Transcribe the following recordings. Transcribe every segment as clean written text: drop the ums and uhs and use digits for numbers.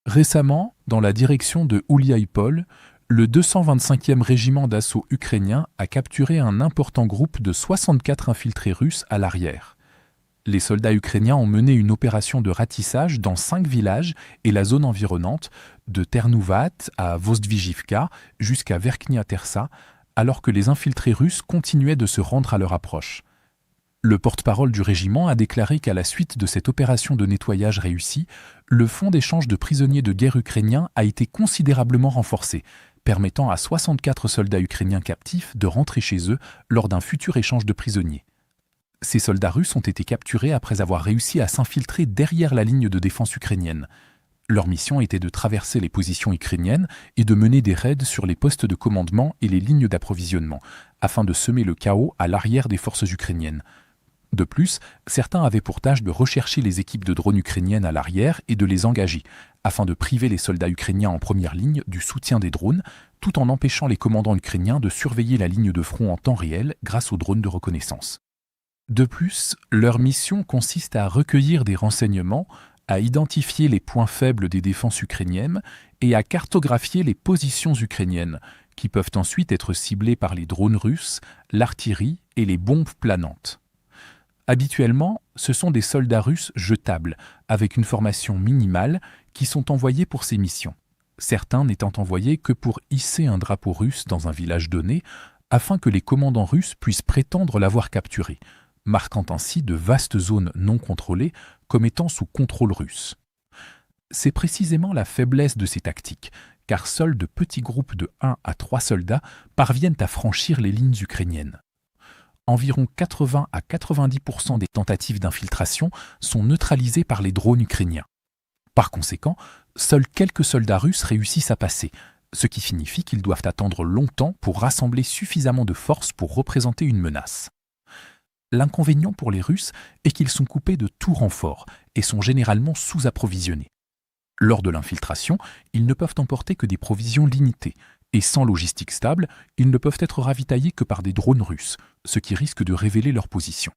Récemment, dans la direction de Ouliaïpol, le 225e régiment d'assaut ukrainien a capturé un important groupe de 64 infiltrés russes à l'arrière. Les soldats ukrainiens ont mené une opération de ratissage dans 5 villages et la zone environnante, de Ternouvat à Vostvijivka jusqu'à Verkhnia Tersa, alors que les infiltrés russes continuaient de se rendre à leur approche. Le porte-parole du régiment a déclaré qu'à la suite de cette opération de nettoyage réussie, le fonds d'échange de prisonniers de guerre ukrainiens a été considérablement renforcé, permettant à 64 soldats ukrainiens captifs de rentrer chez eux lors d'un futur échange de prisonniers. Ces soldats russes ont été capturés après avoir réussi à s'infiltrer derrière la ligne de défense ukrainienne. Leur mission était de traverser les positions ukrainiennes et de mener des raids sur les postes de commandement et les lignes d'approvisionnement, afin de semer le chaos à l'arrière des forces ukrainiennes. De plus, certains avaient pour tâche de rechercher les équipes de drones ukrainiennes à l'arrière et de les engager, afin de priver les soldats ukrainiens en première ligne du soutien des drones, tout en empêchant les commandants ukrainiens de surveiller la ligne de front en temps réel grâce aux drones de reconnaissance. De plus, leur mission consiste à recueillir des renseignements, à identifier les points faibles des défenses ukrainiennes et à cartographier les positions ukrainiennes, qui peuvent ensuite être ciblées par les drones russes, l'artillerie et les bombes planantes. Habituellement, ce sont des soldats russes jetables, avec une formation minimale, qui sont envoyés pour ces missions, certains n'étant envoyés que pour hisser un drapeau russe dans un village donné, afin que les commandants russes puissent prétendre l'avoir capturé, marquant ainsi de vastes zones non contrôlées comme étant sous contrôle russe. C'est précisément la faiblesse de ces tactiques, car seuls de petits groupes de 1 à 3 soldats parviennent à franchir les lignes ukrainiennes. Environ 80 à 90% des tentatives d'infiltration sont neutralisées par les drones ukrainiens. Par conséquent, seuls quelques soldats russes réussissent à passer, ce qui signifie qu'ils doivent attendre longtemps pour rassembler suffisamment de forces pour représenter une menace. L'inconvénient pour les Russes est qu'ils sont coupés de tout renfort et sont généralement sous-approvisionnés. Lors de l'infiltration, ils ne peuvent emporter que des provisions limitées, et sans logistique stable, ils ne peuvent être ravitaillés que par des drones russes, ce qui risque de révéler leur position.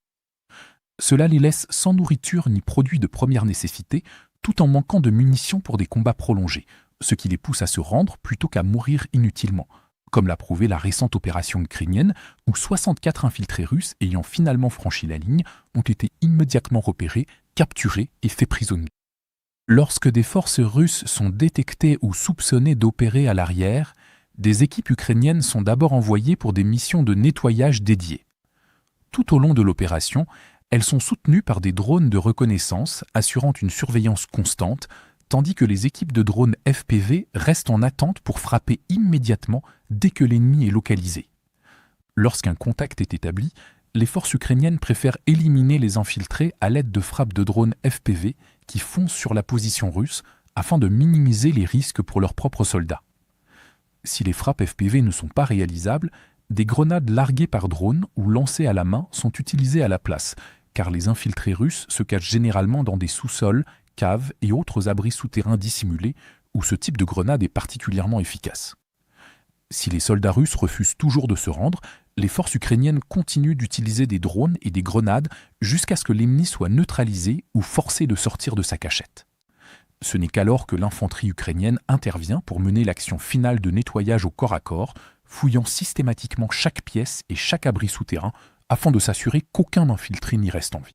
Cela les laisse sans nourriture ni produits de première nécessité, tout en manquant de munitions pour des combats prolongés, ce qui les pousse à se rendre plutôt qu'à mourir inutilement, comme l'a prouvé la récente opération ukrainienne où 64 infiltrés russes ayant finalement franchi la ligne ont été immédiatement repérés, capturés et faits prisonniers. Lorsque des forces russes sont détectées ou soupçonnées d'opérer à l'arrière, des équipes ukrainiennes sont d'abord envoyées pour des missions de nettoyage dédiées. Tout au long de l'opération, elles sont soutenues par des drones de reconnaissance assurant une surveillance constante, tandis que les équipes de drones FPV restent en attente pour frapper immédiatement dès que l'ennemi est localisé. Lorsqu'un contact est établi, les forces ukrainiennes préfèrent éliminer les infiltrés à l'aide de frappes de drones FPV qui foncent sur la position russe afin de minimiser les risques pour leurs propres soldats. Si les frappes FPV ne sont pas réalisables, des grenades larguées par drone ou lancées à la main sont utilisées à la place, car les infiltrés russes se cachent généralement dans des sous-sols, caves et autres abris souterrains dissimulés où ce type de grenade est particulièrement efficace. Si les soldats russes refusent toujours de se rendre, les forces ukrainiennes continuent d'utiliser des drones et des grenades jusqu'à ce que l'ennemi soit neutralisé ou forcé de sortir de sa cachette. Ce n'est qu'alors que l'infanterie ukrainienne intervient pour mener l'action finale de nettoyage au corps à corps, fouillant systématiquement chaque pièce et chaque abri souterrain afin de s'assurer qu'aucun infiltré n'y reste en vie.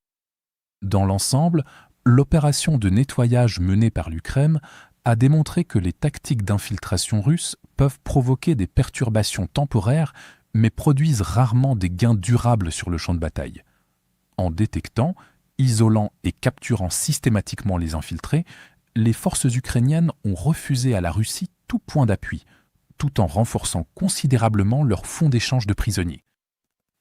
Dans l'ensemble, l'opération de nettoyage menée par l'Ukraine a démontré que les tactiques d'infiltration russes peuvent provoquer des perturbations temporaires mais produisent rarement des gains durables sur le champ de bataille. En détectant, isolant et capturant systématiquement les infiltrés, les forces ukrainiennes ont refusé à la Russie tout point d'appui, tout en renforçant considérablement leur fonds d'échange de prisonniers.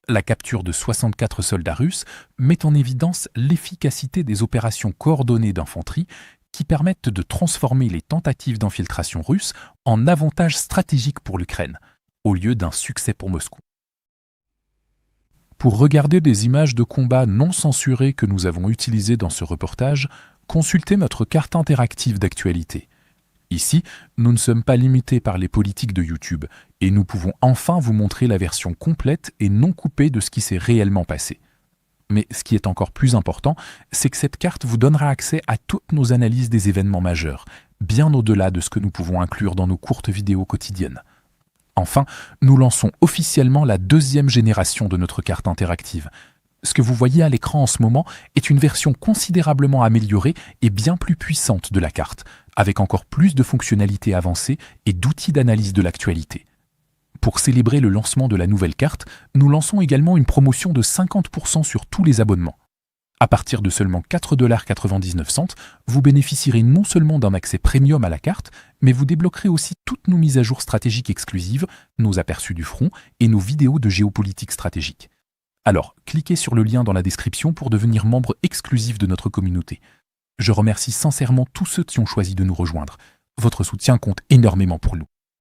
La capture de 64 soldats russes met en évidence l'efficacité des opérations coordonnées d'infanterie qui permettent de transformer les tentatives d'infiltration russes en avantages stratégiques pour l'Ukraine, au lieu d'un succès pour Moscou. Pour regarder des images de combat non censurées que nous avons utilisées dans ce reportage, consultez notre carte interactive d'actualité. Ici, nous ne sommes pas limités par les politiques de YouTube et nous pouvons enfin vous montrer la version complète et non coupée de ce qui s'est réellement passé. Mais ce qui est encore plus important, c'est que cette carte vous donnera accès à toutes nos analyses des événements majeurs, bien au-delà de ce que nous pouvons inclure dans nos courtes vidéos quotidiennes. Enfin, nous lançons officiellement la 2e génération de notre carte interactive. Ce que vous voyez à l'écran en ce moment est une version considérablement améliorée et bien plus puissante de la carte, avec encore plus de fonctionnalités avancées et d'outils d'analyse de l'actualité. Pour célébrer le lancement de la nouvelle carte, nous lançons également une promotion de 50% sur tous les abonnements. À partir de seulement 4,99 $, vous bénéficierez non seulement d'un accès premium à la carte, mais vous débloquerez aussi toutes nos mises à jour stratégiques exclusives, nos aperçus du front et nos vidéos de géopolitique stratégique. Alors, cliquez sur le lien dans la description pour devenir membre exclusif de notre communauté. Je remercie sincèrement tous ceux qui ont choisi de nous rejoindre. Votre soutien compte énormément pour nous.